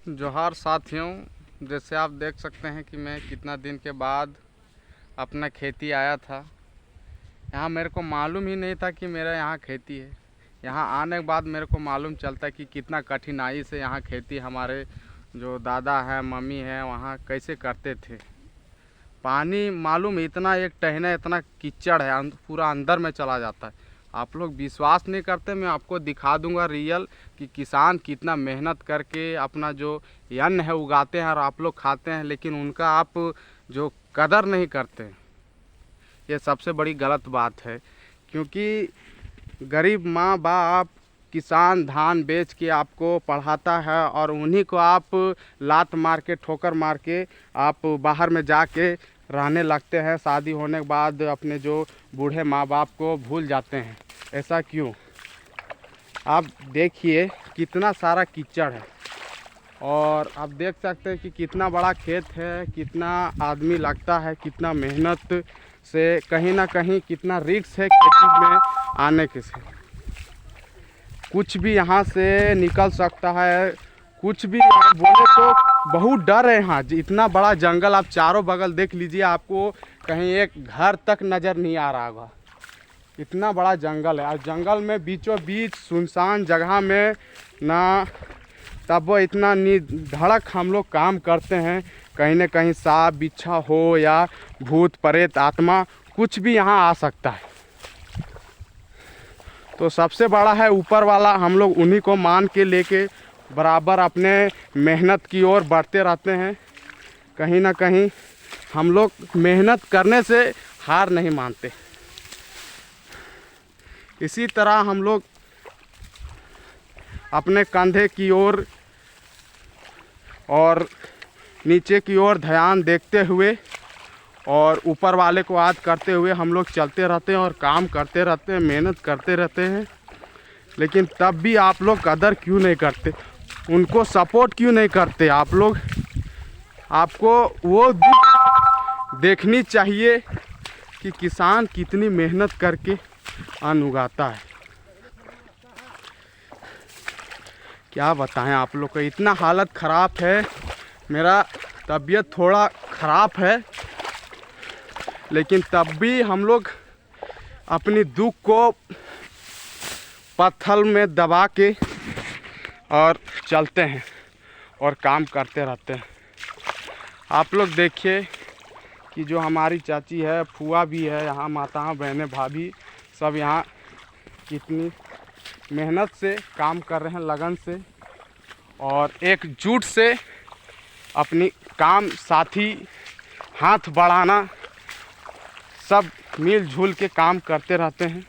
जोहार साथियों, जैसे आप देख सकते हैं कि मैं कितना दिन के बाद अपना खेती आया था। यहाँ मेरे को मालूम ही नहीं था कि मेरा यहाँ खेती है। यहाँ आने के बाद मेरे को मालूम चलता है कि कितना कठिनाई से यहाँ खेती हमारे जो दादा है मम्मी है वहाँ कैसे करते थे। पानी मालूम इतना एक टहना इतना कीचड़ है, पूरा अंदर में चला जाता है। आप लोग विश्वास नहीं करते, मैं आपको दिखा दूंगा रियल कि किसान कितना मेहनत करके अपना जो अन्न है उगाते हैं और आप लोग खाते हैं, लेकिन उनका आप जो कदर नहीं करते। ये सबसे बड़ी गलत बात है, क्योंकि गरीब माँ बाप किसान धान बेच के आपको पढ़ाता है और उन्हीं को आप लात मार के ठोकर मार के आप बाहर में जाके रहने लगते हैं। शादी होने के बाद अपने जो बूढ़े माँ बाप को भूल जाते हैं। ऐसा क्यों? आप देखिए कितना सारा कीचड़ है और आप देख सकते हैं कि कितना बड़ा खेत है, कितना आदमी लगता है, कितना मेहनत से, कहीं ना कहीं कितना रिस्क है खेती में आने के से। कुछ भी यहाँ से निकल सकता है, कुछ भी आप बोले तो बहुत डर है। यहाँ इतना बड़ा जंगल, आप चारों बगल देख लीजिए, आपको कहीं एक घर तक नज़र नहीं आ रहा होगा। इतना बड़ा जंगल है और जंगल में बीचों बीच सुनसान जगह में ना तब वो इतना धड़क हम लोग काम करते हैं। कहीं ना कहीं सांप बिच्छा हो या भूत प्रेत आत्मा कुछ भी यहाँ आ सकता है। तो सबसे बड़ा है ऊपर वाला, हम लोग उन्हीं को मान के लेके बराबर अपने मेहनत की ओर बढ़ते रहते हैं। कहीं ना कहीं हम लोग मेहनत करने से हार नहीं मानते। इसी तरह हम लोग अपने कंधे की ओर और नीचे की ओर ध्यान देखते हुए और ऊपर वाले को याद करते हुए हम लोग चलते रहते हैं और काम करते रहते हैं, मेहनत करते रहते हैं। लेकिन तब भी आप लोग कदर क्यों नहीं करते, उनको सपोर्ट क्यों नहीं करते? आप लोग, आपको वो देखनी चाहिए कि किसान कितनी मेहनत करके अन्न उगाता है। क्या बताएं आप लोग को, इतना हालत ख़राब है। मेरा तबीयत थोड़ा ख़राब है, लेकिन तब भी हम लोग अपनी दुख को पत्थर में दबा के और चलते हैं और काम करते रहते हैं। आप लोग देखिए कि जो हमारी चाची है, फुआ भी है, यहाँ माता बहनें भाभी सब यहाँ कितनी मेहनत से काम कर रहे हैं, लगन से और एकजुट से अपनी काम साथी हाथ बढ़ाना, सब मिलजुल के काम करते रहते हैं।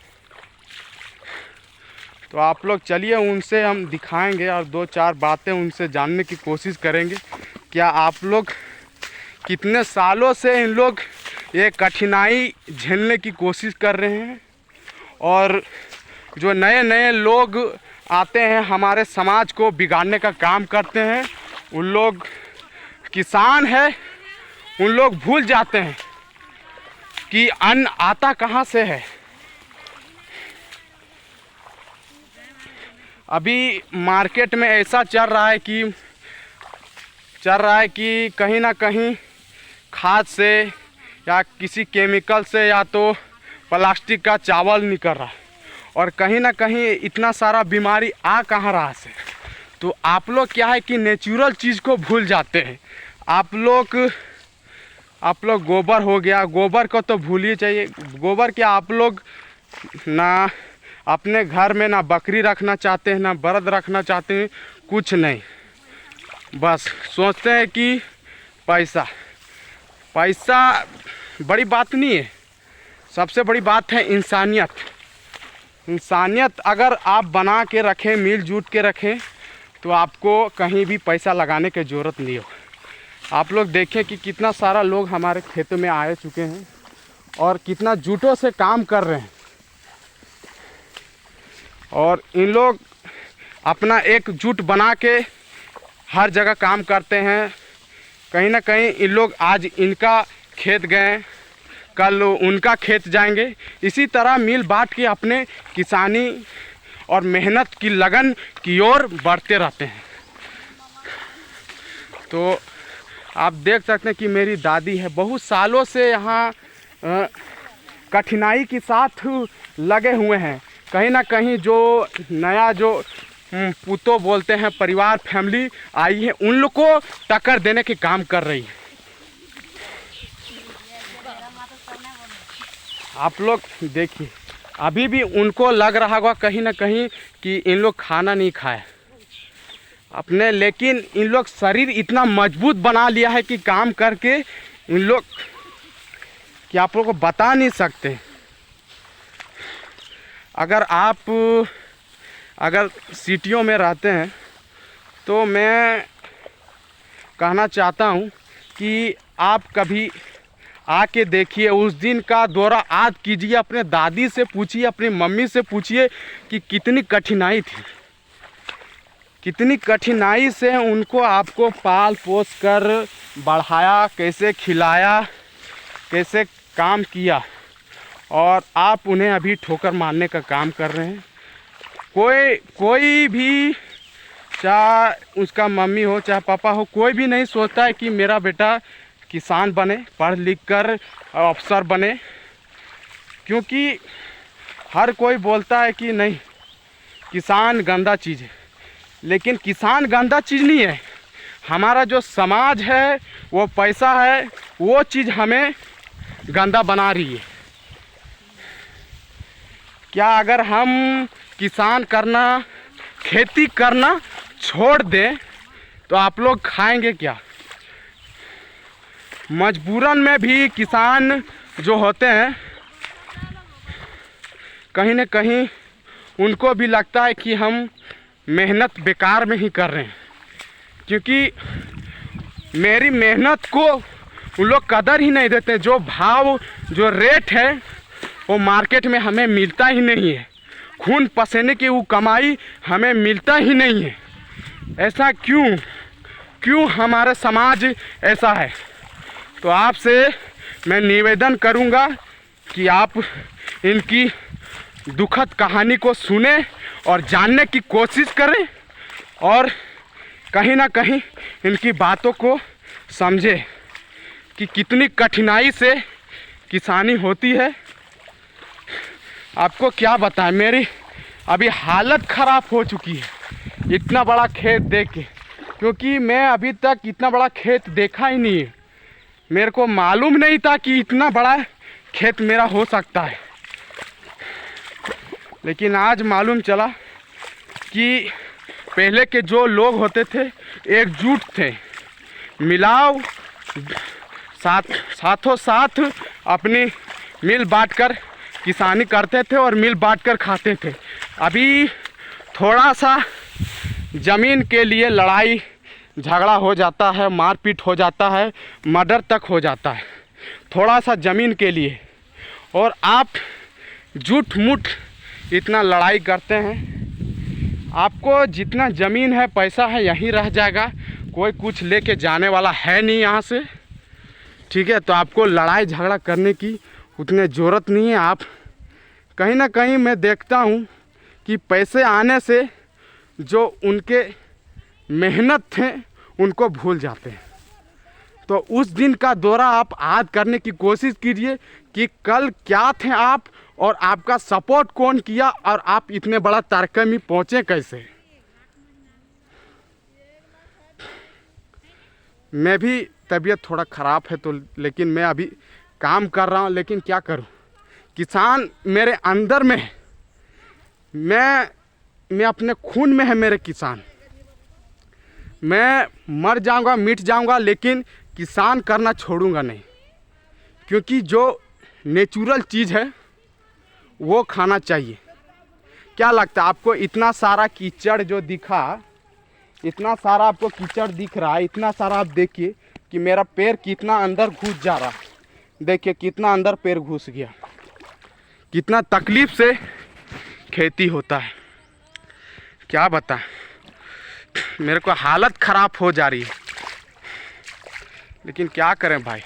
तो आप लोग चलिए, उनसे हम दिखाएंगे और दो चार बातें उनसे जानने की कोशिश करेंगे। क्या आप लोग कितने सालों से इन लोग ये कठिनाई झेलने की कोशिश कर रहे हैं, और जो नए नए लोग आते हैं हमारे समाज को बिगाड़ने का काम करते हैं, उन लोग किसान है, उन लोग भूल जाते हैं कि अन्न आता कहाँ से है। अभी मार्केट में ऐसा चल रहा है कि कहीं ना कहीं खाद से या किसी केमिकल से या तो प्लास्टिक का चावल निकल रहा है, और कहीं ना कहीं इतना सारा बीमारी आ कहाँ रहा है। तो आप लोग क्या है कि नेचुरल चीज़ को भूल जाते हैं। आप लोग गोबर हो गया, गोबर को तो भूलिए चाहिए। गोबर क्या आप लोग ना अपने घर में ना बकरी रखना चाहते हैं, ना बरद रखना चाहते हैं, कुछ नहीं। बस सोचते हैं कि पैसा बड़ी बात नहीं है। सबसे बड़ी बात है इंसानियत अगर आप बना के रखें, मिलजुल के रखें, तो आपको कहीं भी पैसा लगाने की ज़रूरत नहीं हो। आप लोग देखें कि कितना सारा लोग हमारे खेतों में आए चुके हैं और कितना जुटों से काम कर रहे हैं, और इन लोग अपना एक जुट बना के हर जगह काम करते हैं। कहीं ना कहीं इन लोग आज इनका खेत गए, कल उनका खेत जाएंगे। इसी तरह मिल बांट के अपने किसानी और मेहनत की लगन की ओर बढ़ते रहते हैं। तो आप देख सकते हैं कि मेरी दादी है, बहुत सालों से यहाँ कठिनाई के साथ लगे हुए हैं। कहीं ना कहीं जो नया जो पुतो बोलते हैं परिवार फैमिली आई है, उन लोग को टक्कर देने के काम कर रही है। आप लोग देखिए, अभी भी उनको लग रहा होगा कहीं ना कहीं कि इन लोग खाना नहीं खाए अपने, लेकिन इन लोग शरीर इतना मजबूत बना लिया है कि काम करके इन लोग कि आप लोगों को बता नहीं सकते। अगर सिटियों में रहते हैं तो मैं कहना चाहता हूँ कि आप कभी आके देखिए, उस दिन का दौरा याद कीजिए, अपने दादी से पूछिए, अपनी मम्मी से पूछिए कि कितनी कठिनाई थी, कितनी कठिनाई से उनको आपको पाल पोस कर बढ़ाया, कैसे खिलाया, कैसे काम किया, और आप उन्हें अभी ठोकर मारने का काम कर रहे हैं। कोई भी, चाहे उसका मम्मी हो चाहे पापा हो, कोई भी नहीं सोचता है कि मेरा बेटा किसान बने, पढ़ लिख कर अफसर बने, क्योंकि हर कोई बोलता है कि नहीं किसान गंदा चीज़ है। लेकिन किसान गंदा चीज़ नहीं है, हमारा जो समाज है, वो पैसा है, वो चीज़ हमें गंदा बना रही है। क्या अगर हम किसान करना, खेती करना छोड़ दें तो आप लोग खाएंगे क्या? मजबूरन में भी किसान जो होते हैं, कहीं न कहीं उनको भी लगता है कि हम मेहनत बेकार में ही कर रहे हैं, क्योंकि मेरी मेहनत को उन लोग कदर ही नहीं देते। जो भाव, जो रेट है, वो मार्केट में हमें मिलता ही नहीं है। खून पसीने की वो कमाई हमें मिलता ही नहीं है। ऐसा क्यों हमारा समाज ऐसा है? तो आपसे मैं निवेदन करूंगा कि आप इनकी दुखद कहानी को सुने और जानने की कोशिश करें, और कहीं ना कहीं इनकी बातों को समझें कि कितनी कठिनाई से किसानी होती है। आपको क्या बताएं, मेरी अभी हालत ख़राब हो चुकी है इतना बड़ा खेत देख के, क्योंकि मैं अभी तक इतना बड़ा खेत देखा ही नहीं है। मेरे को मालूम नहीं था कि इतना बड़ा खेत मेरा हो सकता है, लेकिन आज मालूम चला कि पहले के जो लोग होते थे एकजुट थे, मिलाव साथों साथ अपनी मिल बांटकर किसानी करते थे और मिल बांटकर खाते थे। अभी थोड़ा सा ज़मीन के लिए लड़ाई झगड़ा हो जाता है, मारपीट हो जाता है, मर्डर तक हो जाता है थोड़ा सा ज़मीन के लिए, और आप झूठ मूठ इतना लड़ाई करते हैं। आपको जितना ज़मीन है, पैसा है, यहीं रह जाएगा, कोई कुछ लेके जाने वाला है नहीं यहाँ से, ठीक है? तो आपको लड़ाई झगड़ा करने की उतनी ज़रूरत नहीं है। आप कहीं ना कहीं मैं देखता हूँ कि पैसे आने से जो उनके मेहनत थे उनको भूल जाते हैं। तो उस दिन का दौरा आप याद करने की कोशिश कीजिए कि कल क्या थे आप, और आपका सपोर्ट कौन किया, और आप इतने बड़ा तरीके में पहुँचे कैसे। मैं भी तबीयत थोड़ा ख़राब है तो, लेकिन मैं अभी काम कर रहा हूँ, लेकिन क्या करूँ, किसान मेरे अंदर में है, मैं अपने खून में है मेरे किसान। मैं मर जाऊंगा, मिट जाऊंगा, लेकिन किसान करना छोड़ूंगा नहीं, क्योंकि जो नेचुरल चीज़ है वो खाना चाहिए। क्या लगता है आपको, इतना सारा कीचड़ जो दिखा, इतना सारा आपको कीचड़ दिख रहा है, इतना सारा आप देखिए कि मेरा पैर कितना अंदर घुस जा रहा है। देखिए कितना अंदर पैर घुस गया, कितना तकलीफ़ से खेती होता है। क्या बता, मेरे को हालत ख़राब हो जा रही है, लेकिन क्या करें भाई,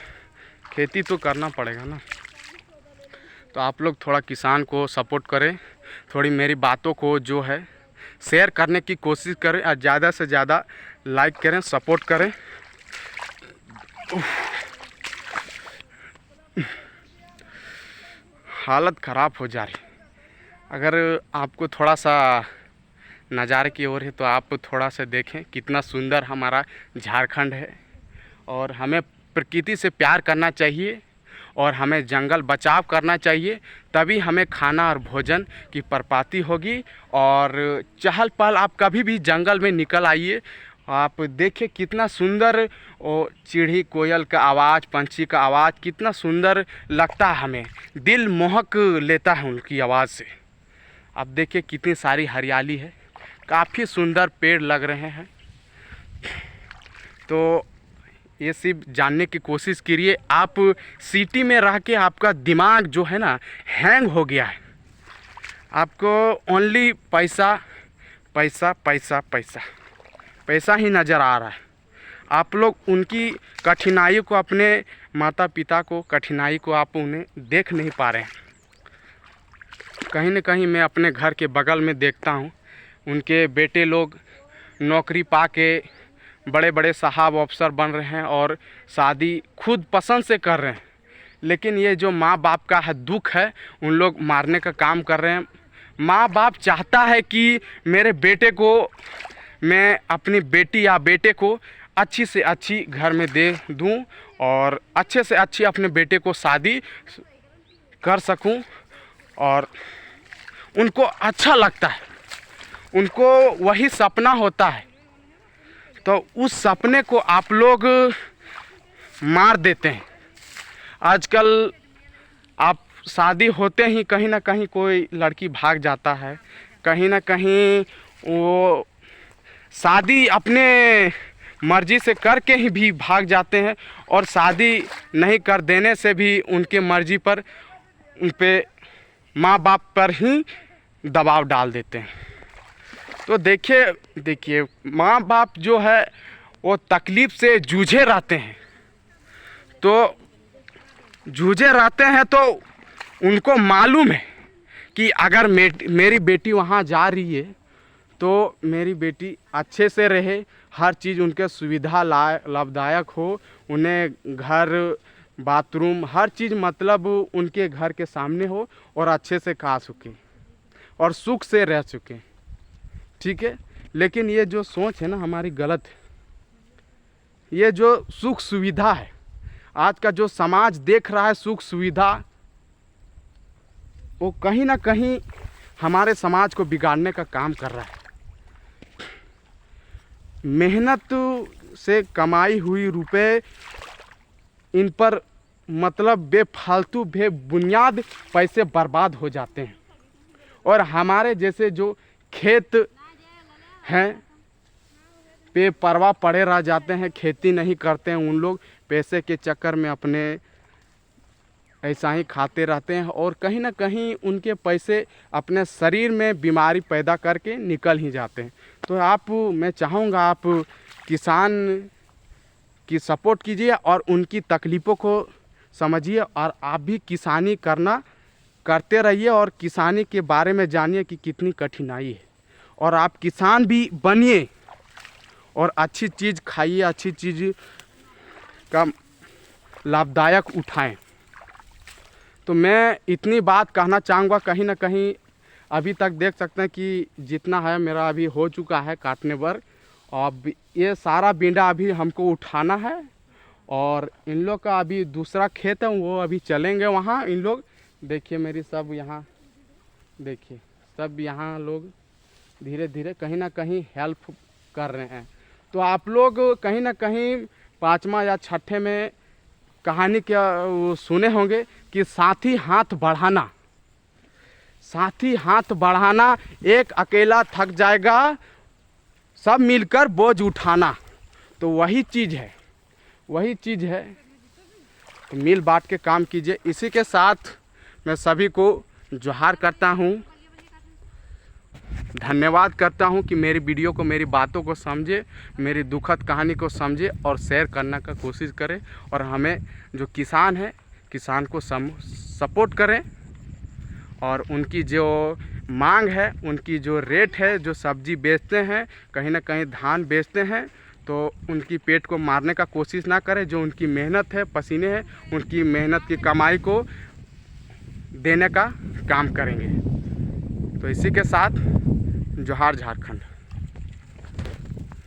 खेती तो करना पड़ेगा ना। तो आप लोग थोड़ा किसान को सपोर्ट करें, थोड़ी मेरी बातों को जो है शेयर करने की कोशिश करें, और ज़्यादा से ज़्यादा लाइक करें, सपोर्ट करें। हालत ख़राब हो जा रही। अगर आपको थोड़ा सा नज़ारे की ओर है तो आप थोड़ा सा देखें कितना सुंदर हमारा झारखंड है। और हमें प्रकृति से प्यार करना चाहिए और हमें जंगल बचाव करना चाहिए, तभी हमें खाना और भोजन की प्राप्ति होगी। और चहल पहल आप कभी भी जंगल में निकल आइए, आप देखिए कितना सुंदर वो चिड़ी कोयल का आवाज़, पंछी का आवाज़ कितना सुंदर लगता है, हमें दिल मोहक लेता है उनकी आवाज़ से। आप देखिए कितनी सारी हरियाली है, काफ़ी सुंदर पेड़ लग रहे हैं। तो ये सिर्फ जानने की कोशिश कीजिए। आप सिटी में रह के आपका दिमाग जो है ना हैंग हो गया है, आपको ओनली पैसा पैसा पैसा पैसा पैसा ही नज़र आ रहा है। आप लोग उनकी कठिनाई को, अपने माता पिता को कठिनाई को आप उन्हें देख नहीं पा रहे हैं। कहीं न कहीं मैं अपने घर के बगल में देखता हूँ, उनके बेटे लोग नौकरी पा के बड़े बड़े साहब अफसर बन रहे हैं और शादी खुद पसंद से कर रहे हैं। लेकिन ये जो माँ बाप का है दुख है, उन लोग मारने का काम कर रहे हैं। माँ बाप चाहता है कि मेरे बेटे को, मैं अपनी बेटी या बेटे को अच्छी से अच्छी घर में दे दूं और अच्छे से अच्छी अपने बेटे को शादी कर सकूं। और उनको अच्छा लगता है, उनको वही सपना होता है। तो उस सपने को आप लोग मार देते हैं। आजकल आप शादी होते ही कहीं ना कहीं कोई लड़की भाग जाता है, कहीं ना कहीं वो शादी अपने मर्ज़ी से करके ही भी भाग जाते हैं और शादी नहीं कर देने से भी उनके मर्ज़ी पर, उन पे माँ बाप पर ही दबाव डाल देते हैं। तो देखिए माँ बाप जो है वो तकलीफ़ से जूझे रहते हैं। तो जूझे रहते हैं तो उनको मालूम है कि अगर मेरी बेटी वहाँ जा रही है तो मेरी बेटी अच्छे से रहे, हर चीज़ उनके सुविधा लाभदायक हो, उन्हें घर बाथरूम हर चीज़ मतलब उनके घर के सामने हो और अच्छे से खा सके और सुख से रह सके। ठीक है, लेकिन ये जो सोच है ना हमारी गलत है। ये जो सुख सुविधा है, आज का जो समाज देख रहा है सुख सुविधा, वो कहीं ना कहीं हमारे समाज को बिगाड़ने का काम कर रहा है। मेहनत से कमाई हुई रुपए इन पर मतलब बेफालतू बेबुनियाद पैसे बर्बाद हो जाते हैं। और हमारे जैसे जो खेत हैं बेपरवाह पड़े रह जाते हैं, खेती नहीं करते हैं, उन लोग पैसे के चक्कर में अपने ऐसा ही खाते रहते हैं और कहीं ना कहीं उनके पैसे अपने शरीर में बीमारी पैदा करके निकल ही जाते हैं। तो मैं चाहूँगा आप किसान की सपोर्ट कीजिए और उनकी तकलीफ़ों को समझिए और आप भी किसानी करते रहिए और किसानी के बारे में जानिए कि कितनी कठिनाई है। और आप किसान भी बनिए और अच्छी चीज़ खाइए, अच्छी चीज़ का लाभदायक उठाएं। तो मैं इतनी बात कहना चाहूँगा। कहीं ना कहीं अभी तक देख सकते हैं कि जितना है मेरा अभी हो चुका है काटने पर। अब ये सारा बिंडा अभी हमको उठाना है और इन लोग का अभी दूसरा खेत है, वो अभी चलेंगे वहाँ। इन लोग देखिए मेरी सब यहाँ देखिए सब यहाँ लोग धीरे धीरे कहीं ना कहीं हेल्प कर रहे हैं। तो आप लोग कहीं ना कहीं 5वां या 6ठे में कहानी क्या सुने होंगे कि साथी हाथ बढ़ाना, साथी हाथ बढ़ाना, एक अकेला थक जाएगा, सब मिलकर बोझ उठाना। तो वही चीज़ है, वही चीज़ है। तो मिल बांट के काम कीजिए। इसी के साथ मैं सभी को जोहार करता हूँ, धन्यवाद करता हूँ कि मेरी वीडियो को, मेरी बातों को समझे, मेरी दुखद कहानी को समझे और शेयर करने का कोशिश करें। और हमें जो किसान है, किसान को सपोर्ट करें और उनकी जो मांग है, उनकी जो रेट है, जो सब्जी बेचते हैं, कहीं ना कहीं धान बेचते हैं, तो उनकी पेट को मारने का कोशिश ना करें। जो उनकी मेहनत है, पसीने हैं, उनकी मेहनत की कमाई को देने का काम करेंगे। तो इसी के साथ जोहार झारखंड।